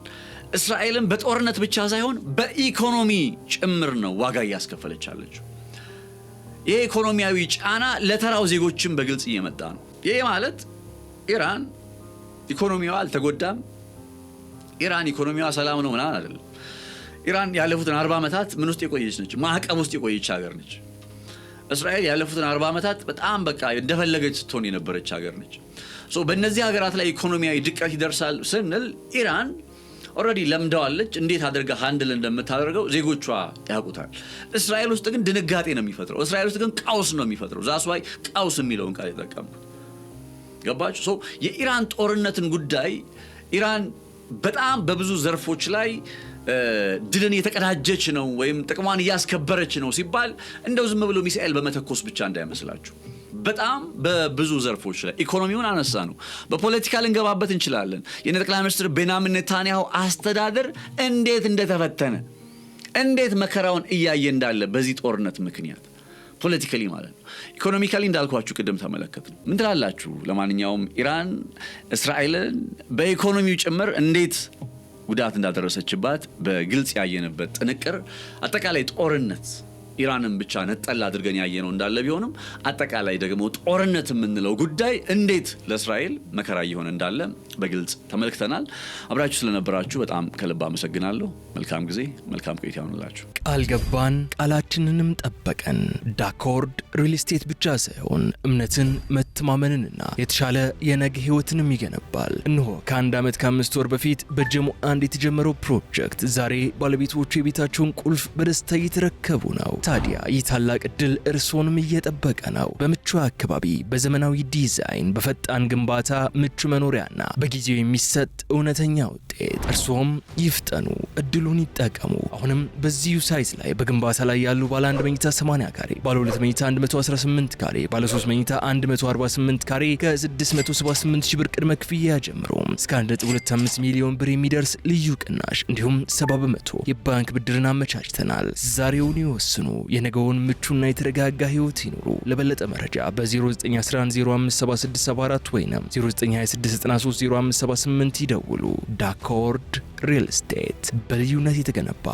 እስራኤልን በጦርነት ብቻ ሳይሆን በኢኮኖሚ ጭምር ነው ዋጋ እያስከፈለች ያለችው። ይሄ ኢኮኖሚያዊ ጫና ለተራው ዜጎችም በግልጽ እየመጣ ነው። ይሄ ማለት ኢራን ኢኮኖሚዋ አልተጎዳም፣ ኢራን ኢኮኖሚዋ ሰላም ነው ምናምን አይደለም። ኢራን ያለፉትን 40 ዓመታት ምን ውስጥ የቆየች ነች? ማዕቀብ ውስጥ የቆየች ሀገር ነች። እስራኤል ያለፉትን 40 ዓመታት በጣም በቃ እንደፈለገች ስትሆን የነበረች ሀገር ነች። በእነዚህ ሀገራት ላይ ኢኮኖሚያዊ ድቀት ይደርሳል ስንል ኢራን ኦልሬዲ ለምደዋለች። እንዴት አድርጋ ሃንድል እንደምታደርገው ዜጎቿ ያውቁታል። እስራኤል ውስጥ ግን ድንጋጤ ነው የሚፈጥረው። እስራኤል ውስጥ ግን ቀውስ ነው የሚፈጥረው። ዛስዋይ ቀውስ የሚለውን ቃል የተጠቀምኩት ገባችሁ? የኢራን ጦርነትን ጉዳይ ኢራን በጣም በብዙ ዘርፎች ላይ ድልን የተቀዳጀች ነው ወይም ጥቅሟን እያስከበረች ነው ሲባል እንደው ዝም ብሎ ሚሳኤል በመተኮስ ብቻ እንዳይመስላችሁ። በጣም በብዙ ዘርፎች ላይ ኢኮኖሚውን አነሳ ነው። በፖለቲካ ልንገባበት እንችላለን። የጠቅላይ ሚኒስትር ቤንያሚን ኔታንያሁ አስተዳደር እንዴት እንደተፈተነ እንዴት መከራውን እያየ እንዳለ በዚህ ጦርነት ምክንያት ፖለቲካሊ ማለት ነው። ኢኮኖሚካሊ እንዳልኳችሁ ቅድም ተመለከት ነው። ምን ትላላችሁ? ለማንኛውም ኢራን እስራኤልን በኢኮኖሚው ጭምር እንዴት ጉዳት እንዳደረሰችባት በግልጽ ያየነበት ጥንቅር አጠቃላይ ጦርነት ኢራንን ብቻ ነጠላ አድርገን ያየነው እንዳለ ቢሆንም አጠቃላይ ደግሞ ጦርነት የምንለው ጉዳይ እንዴት ለእስራኤል መከራ እየሆነ እንዳለ በግልጽ ተመልክተናል። አብራችሁ ስለነበራችሁ በጣም ከልብ አመሰግናለሁ። መልካም ጊዜ፣ መልካም ቆይታ ይሁንላችሁ። ቃል ገባን፣ ቃላችንንም ጠበቀን። ዳኮርድ ሪል ስቴት ብቻ ሳይሆን እምነትን፣ መተማመንንና የተሻለ የነገ ህይወትንም ይገነባል። እነሆ ከአንድ ዓመት ከ5 ወር በፊት በጀሞ አንድ የተጀመረው ፕሮጀክት ዛሬ ባለቤቶቹ የቤታቸውን ቁልፍ በደስታ እየተረከቡ ነው። ታዲያ ይህ ታላቅ እድል እርስዎንም እየጠበቀ ነው። በምቹ አካባቢ፣ በዘመናዊ ዲዛይን፣ በፈጣን ግንባታ፣ ምቹ መኖሪያና በጊዜው የሚሰጥ እውነተኛ ውጤት። እርስዎም ይፍጠኑ፣ እድሉን ይጠቀሙ። አሁንም በዚሁ ሳይት ላይ በግንባታ ላይ ያሉ ባለ 1 መኝታ 80 ካሬ፣ ባለ 2 መኝታ 118 ካሬ፣ ባለ 3 መኝታ 148 ካሬ ከ678 ሺህ ብር ቅድመ ክፍያ ጀምሮ እስከ 1.25 ሚሊዮን ብር የሚደርስ ልዩ ቅናሽ እንዲሁም 70% የባንክ ብድርን አመቻችተናል። ዛሬውን ይወስኑ፣ የነገውን ምቹና የተረጋጋ ህይወት ይኑሩ። ለበለጠ መረጃ በ0911057674 ወይም 0926930578 ይደውሉ። ዳኮርድ ሪል ስቴት በልዩነት የተገነባ